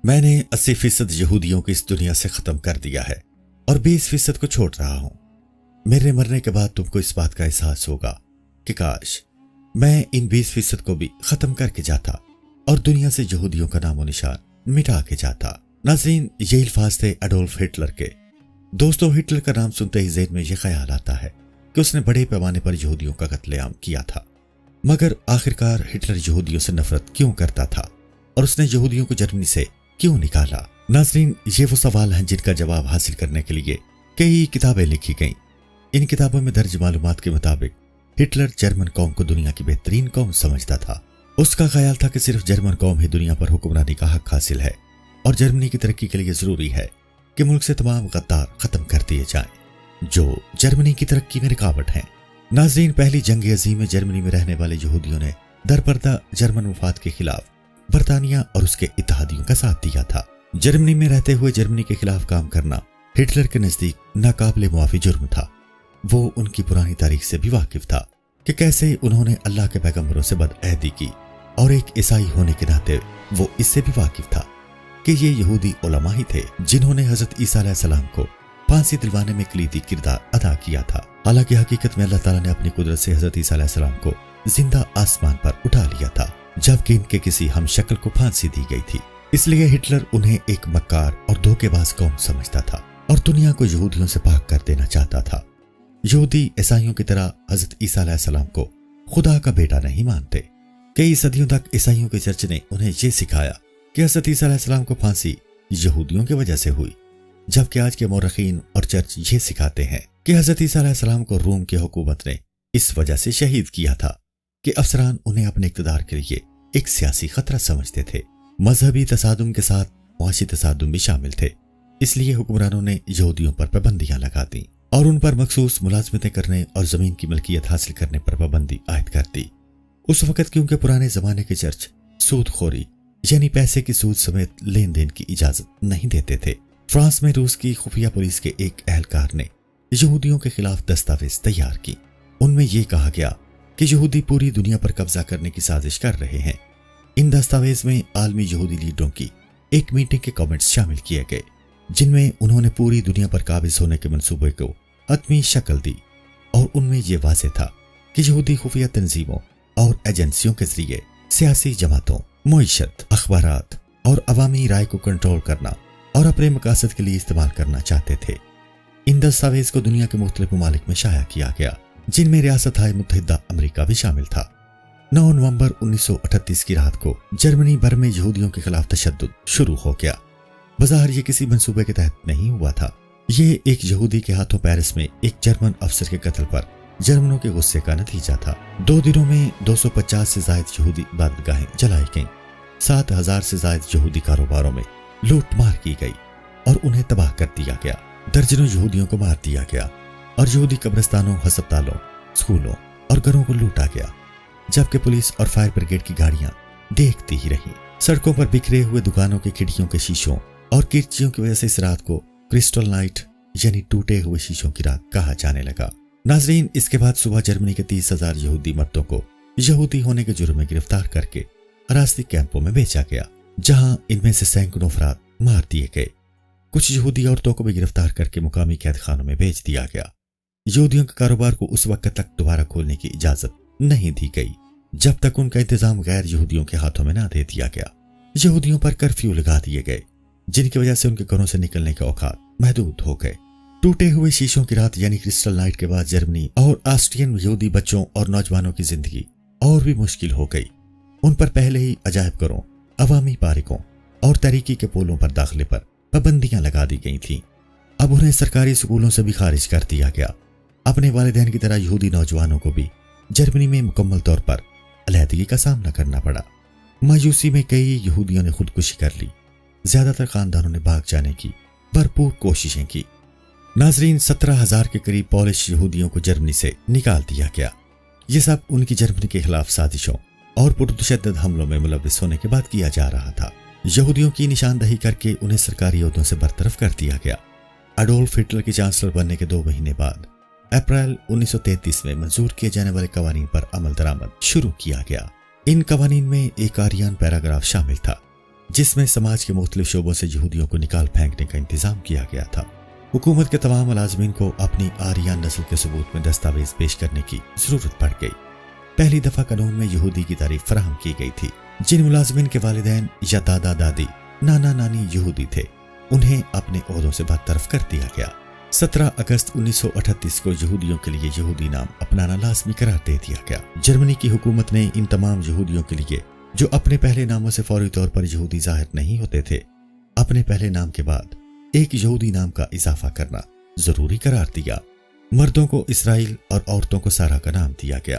میں نے 80% یہودیوں کو اس دنیا سے ختم کر دیا ہے اور 20% کو چھوڑ رہا ہوں۔ میرے مرنے کے بعد تم کو اس بات کا احساس ہوگا کہ کاش میں ان 20% کو بھی ختم کر کے جاتا اور دنیا سے یہودیوں کا نام و نشان مٹا کے جاتا۔ ناظرین، یہ الفاظ تھے ایڈولف ہٹلر کے۔ دوستو، ہٹلر کا نام سنتے ہی ذہن میں یہ خیال آتا ہے کہ اس نے بڑے پیمانے پر یہودیوں کا قتل عام کیا تھا، مگر آخرکار ہٹلر یہودیوں سے نفرت کیوں کرتا تھا اور اس نے یہودیوں کو جرمنی سے کیوں نکالا؟ ناظرین، یہ وہ سوال ہیں جن کا جواب حاصل کرنے کے لیے کئی کتابیں لکھی گئیں۔ ان کتابوں میں درج معلومات کے مطابق ہٹلر جرمن قوم کو دنیا کی بہترین قوم سمجھتا تھا۔ اس کا خیال تھا کہ صرف جرمن قوم ہی دنیا پر حکمرانی کا حق حاصل ہے اور جرمنی کی ترقی کے لیے ضروری ہے کہ ملک سے تمام غدار ختم کر دیے جائیں جو جرمنی کی ترقی میں رکاوٹ ہیں۔ ناظرین، پہلی جنگ عظیم میں جرمنی میں رہنے والے یہودیوں نے درپردہ جرمن مفاد کے خلاف برطانیہ اور اس کے اتحادیوں کا ساتھ دیا تھا۔ جرمنی میں رہتے ہوئے جرمنی کے خلاف کام کرنا ہٹلر کے نزدیک ناقابل معافی جرم تھا۔ وہ ان کی پرانی تاریخ سے بھی واقف تھا کہ کیسے انہوں نے اللہ کے پیغمبروں سے بدعہدی کی، اور ایک عیسائی ہونے کے ناطے وہ اس سے بھی واقف تھا کہ یہ یہودی علماء ہی تھے جنہوں نے حضرت عیسیٰ علیہ السلام کو پھانسی دلوانے میں کلیدی کردار ادا کیا تھا۔ حالانکہ حقیقت میں اللہ تعالیٰ نے اپنی قدرت سے حضرت عیسیٰ علیہ السلام کو زندہ آسمان پر اٹھا لیا تھا، جبکہ ان کے کسی ہم شکل کو پھانسی دی گئی تھی۔ اس لیے ہٹلر انہیں ایک مکار اور دھوکے باز قوم سمجھتا تھا اور دنیا کو یہودیوں سے پاک کر دینا چاہتا تھا۔ یہودی عیسائیوں کی طرح حضرت عیسیٰ علیہ السلام کو خدا کا بیٹا نہیں مانتے۔ کئی صدیوں تک عیسائیوں کے چرچ نے انہیں یہ سکھایا کہ حضرت عیسیٰ علیہ السلام کو پھانسی یہودیوں کی وجہ سے ہوئی، جبکہ آج کے مورخین اور چرچ یہ سکھاتے ہیں کہ حضرت عیسیٰ علیہ السلام کو روم کی حکومت نے اس وجہ سے شہید کیا تھا کہ افسران انہیں اپنے اقتدار کے لیے ایک سیاسی خطرہ سمجھتے تھے۔ مذہبی تصادم کے ساتھ معاشی تصادم بھی شامل تھے، اس لیے حکمرانوں نے یہودیوں پر پابندیاں لگا دیں اور ان پر مخصوص ملازمتیں کرنے اور زمین کی ملکیت حاصل کرنے پر پابندی عائد کر دی۔ اس وقت کیونکہ پرانے زمانے کے چرچ سود خوری یعنی پیسے کی سود سمیت لین دین کی اجازت نہیں دیتے تھے، فرانس میں روس کی خفیہ پولیس کے ایک اہلکار نے یہودیوں کے خلاف دستاویز تیار کی۔ ان میں یہ کہا گیا کہ یہودی پوری دنیا پر قبضہ کرنے کی سازش کر رہے ہیں۔ ان دستاویز میں عالمی یہودی لیڈروں کی ایک میٹنگ کے کامنٹس شامل کیے گئے، جن میں انہوں نے پوری دنیا پر قابض ہونے کے منصوبے کو حتمی شکل دی، اور ان میں یہ واضح تھا کہ یہودی خفیہ تنظیموں اور ایجنسیوں کے ذریعے سیاسی جماعتوں، معیشت، اخبارات اور عوامی رائے کو کنٹرول کرنا اور اپنے مقاصد کے لیے استعمال کرنا چاہتے تھے۔ ان دستاویز کو دنیا کے مختلف ممالک میں شائع کیا گیا، جن میں ریاستہائے متحدہ امریکہ بھی شامل تھا۔ 9 نومبر 1938 کی رات کو جرمنی بھر میں یہودیوں کے خلاف تشدد شروع ہو گیا۔ بظاہر یہ کسی منصوبے کے تحت نہیں ہوا تھا، یہ ایک یہودی کے ہاتھوں پیرس میں ایک جرمن افسر کے قتل پر جرمنوں کے غصے کا نتیجہ تھا۔ 2 دنوں میں 250 سے زائد یہودی عبادت گاہیں جلائی گئیں، 7000 سے زائد یہودی کاروباروں میں لوٹ مار کی گئی اور انہیں تباہ کر دیا گیا۔ درجنوں یہودیوں کو مار دیا گیا اور یہودی قبرستانوں، ہسپتالوں، اسکولوں اور گھروں کو لوٹا گیا، جبکہ پولیس اور فائر بریگیڈ کی گاڑیاں دیکھتی ہی رہیں۔ سڑکوں پر بکھرے ہوئے دکانوں کی کھڑکیوں کے شیشوں اور کرچیوں کی وجہ سے اس رات کو کرسٹل نائٹ یعنی ٹوٹے ہوئے شیشوں کی رات کہا جانے لگا۔ ناظرین، اس کے بعد صبح جرمنی کے 30,000 یہودی مردوں کو یہودی ہونے کے جرم میں گرفتار کر کے حراستی کیمپوں میں بھیجا گیا، جہاں ان میں سے سینکڑوں افراد مار دیے گئے۔ کچھ یہودی عورتوں کو بھی گرفتار کر کے مقامی قید خانوں میں بھیج دیا گیا۔ یہودیوں کے کاروبار کو اس وقت تک دوبارہ کھولنے کی اجازت نہیں دی گئی جب تک ان کا انتظام غیر یہودیوں کے ہاتھوں میں نہ دے دیا گیا۔ یہودیوں پر کرفیو لگا دیے گئے، جن کی وجہ سے ان کے گھروں سے نکلنے کے اوقات محدود ہو گئے۔ ٹوٹے ہوئے شیشوں کی رات یعنی کرسٹل نائٹ کے بعد جرمنی اور آسٹرین یہودی بچوں اور نوجوانوں کی زندگی اور بھی مشکل ہو گئی۔ ان پر پہلے ہی عجائب گھروں، عوامی پارکوں اور تحریکی کے پولوں پر داخلے پر پابندیاں لگا دی گئی تھیں۔ اب انہیں سرکاری سکولوں سے بھی خارج کر دیا گیا۔ اپنے والدین کی طرح یہودی نوجوانوں کو بھی جرمنی میں مکمل طور پر علیحدگی کا سامنا کرنا پڑا۔ مایوسی میں کئی یہودیوں نے خودکشی کر لی، زیادہ تر خاندانوں نے بھاگ جانے کی بھرپور کوششیں کی۔ ناظرین، 17,000 کے قریب پولش یہودیوں کو جرمنی سے نکال دیا گیا۔ یہ سب ان کی جرمنی کے خلاف سازشوں اور پرتشدد حملوں میں ملوث ہونے کے بعد کیا جا رہا تھا۔ یہودیوں کی نشاندہی کر کے انہیں سرکاری عہدوں سے برطرف کر دیا گیا۔ ایڈولف ہٹلر کے چانسلر بننے کے 2 مہینے بعد اپریل 1933 میں منظور کیے جانے والے قوانین پر عمل درآمد شروع کیا گیا۔ ان قوانین میں ایک آریان پیراگراف شامل تھا جس میں سماج کے مختلف شعبوں سے یہودیوں کو نکال پھینکنے کا انتظام کیا گیا تھا۔ حکومت کے تمام ملازمین کو اپنی آریان نسل کے ثبوت میں دستاویز پیش کرنے کی ضرورت پڑ گئی۔ پہلی دفعہ قانون میں یہودی کی تعریف فراہم کی گئی تھی۔ جن ملازمین کے والدین یا دادا دادی، نانا نانی یہودی تھے، انہیں اپنے عہدوں سے برطرف کر دیا گیا۔ 17 اگست 1938 کو یہودیوں کے لیے یہودی نام اپنانا لازمی قرار دے دیا گیا۔ جرمنی کی حکومت نے ان تمام یہودیوں کے لیے جو اپنے پہلے ناموں سے فوری طور پر یہودی ظاہر نہیں ہوتے تھے، اپنے پہلے نام کے بعد ایک یہودی نام کا اضافہ کرنا ضروری قرار دیا۔ مردوں کو اسرائیل اور عورتوں کو سارا کا نام دیا گیا،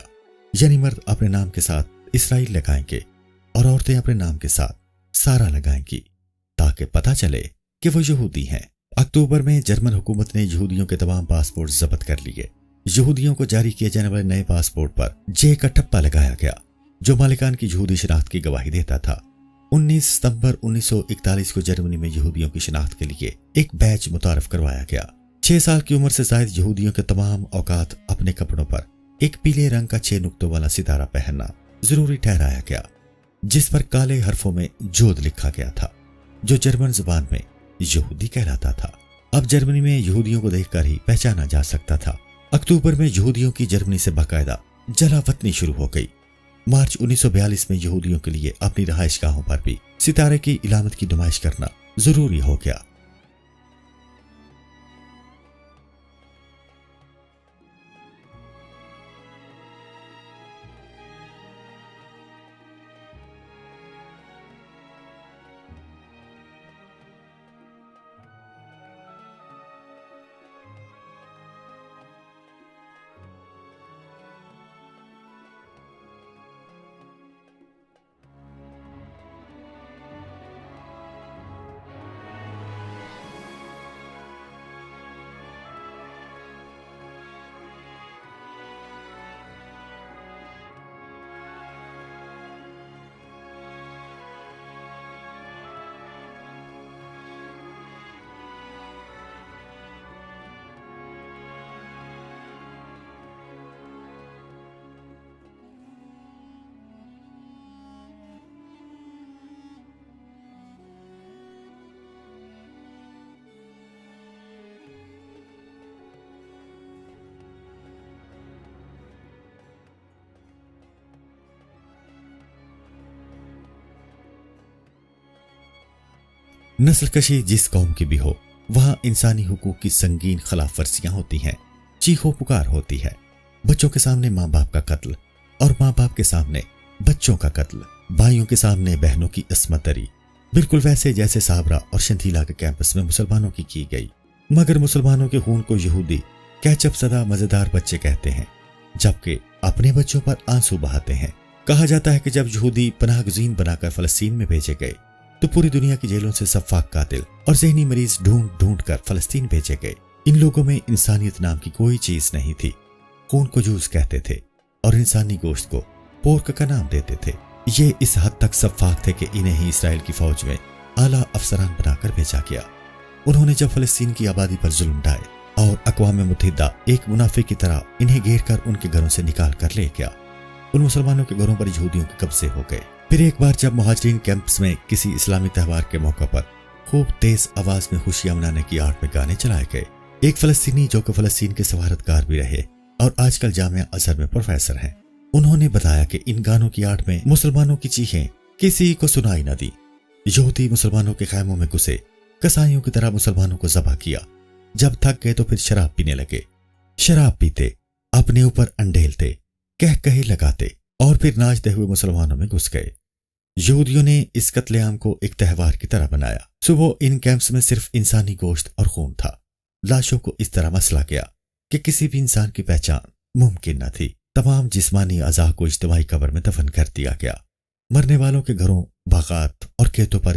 یعنی مرد اپنے نام کے ساتھ اسرائیل لگائیں گے اور عورتیں اپنے نام کے ساتھ سارا لگائیں گی، تاکہ پتہ چلے کہ وہ یہودی ہیں۔ اکتوبر میں جرمن حکومت نے یہودیوں کے تمام پاسپورٹ ضبط کر لیے۔ یہودیوں کو جاری کیے جانے والے نئے پاسپورٹ پر جے کا ٹھپا لگایا گیا، جو مالکان کی یہودی شناخت کی گواہی دیتا تھا۔ 19 ستمبر 1941 کو جرمنی میں یہودیوں کی شناخت کے لیے ایک بیچ متعارف کروایا گیا۔ 6 سال کی عمر سے زائد یہودیوں کے تمام اوقات اپنے کپڑوں پر ایک پیلے رنگ کا 6 نقطوں والا ستارہ پہننا ضروری ٹھہرایا گیا، جس پر کالے حرفوں میں جود لکھا گیا تھا، جو جرمن زبان میں یہودی کہلاتا تھا۔ اب جرمنی میں یہودیوں کو دیکھ کر ہی پہچانا جا سکتا تھا۔ اکتوبر میں یہودیوں کی جرمنی سے باقاعدہ جلا وطنی شروع ہو گئی۔ مارچ 1942 میں یہودیوں کے لیے اپنی رہائش گاہوں پر بھی ستارے کی علامت کی نمائش کرنا ضروری ہو گیا۔ نسل کشی جس قوم کی بھی ہو، وہاں انسانی حقوق کی سنگین خلاف ورزیاں ہوتی ہیں، چیخو پکار ہوتی ہے۔ بچوں کے سامنے ماں باپ کا قتل اور ماں باپ کے سامنے بچوں کا قتل، بھائیوں کے سامنے بہنوں کی عصمت دری، بالکل ویسے جیسے صابرا اور شنتیلا کے کیمپس میں مسلمانوں کی گئی۔ مگر مسلمانوں کے خون کو یہودی کیچپ زدہ مزیدار بچے کہتے ہیں، جبکہ اپنے بچوں پر آنسو بہاتے ہیں۔ کہا جاتا ہے کہ جب یہودی پناہ گزین بنا کر فلسطین میں بھیجے گئے تو پوری دنیا کی جیلوں سے سفاک قاتل اور ذہنی مریض ڈھونڈ ڈھونڈ کر فلسطین بھیجے گئے۔ ان لوگوں میں انسانیت نام کی کوئی چیز نہیں تھی۔ خون کو جوس کہتے تھے اور انسانی گوشت کو پورک کا نام دیتے تھے۔ یہ اس حد تک سفاک تھے کہ انہیں ہی اسرائیل کی فوج میں اعلیٰ افسران بنا کر بھیجا گیا۔ انہوں نے جب فلسطین کی آبادی پر ظلم ڈھائے اور اقوام متحدہ ایک منافق کی طرح انہیں گھیر کر ان کے گھروں سے نکال کر لے گیا، ان مسلمانوں کے گھروں پر یہودیوں کے قبضے ہو گئے۔ پھر ایک بار جب مہاجرین کیمپس میں کسی اسلامی تہوار کے موقع پر خوب تیز آواز میں خوشیاں منانے کی آڑ میں گانے چلائے گئے، ایک فلسطینی جو کہ فلسطین کے سفارتکار بھی رہے اور آج کل جامعہ ازہر میں پروفیسر ہیں، انہوں نے بتایا کہ ان گانوں کی آڑ میں مسلمانوں کی چیخیں کسی کو سنائی نہ دی۔ یہودی مسلمانوں کے خیموں میں گھسے، کسائیوں کی طرح مسلمانوں کو ذبح کیا۔ جب تھک گئے تو پھر شراب پینے لگے، شراب پیتے، اپنے اوپر انڈیلتے، کہے لگاتے اور پھر ناچتے ہوئے مسلمانوں میں گھس گئے۔ یہودیوں نے اس قتل عام کو ایک تہوار کی طرح بنایا۔ صبح ان کیمپس میں صرف انسانی گوشت اور خون تھا۔ لاشوں کو اس طرح مسلا گیا کہ کسی بھی انسان کی پہچان ممکن نہ تھی۔ تمام جسمانی اعضاء کو اجتماعی قبر میں دفن کر دیا گیا۔ مرنے والوں کے گھروں، باغات اور کھیتوں پر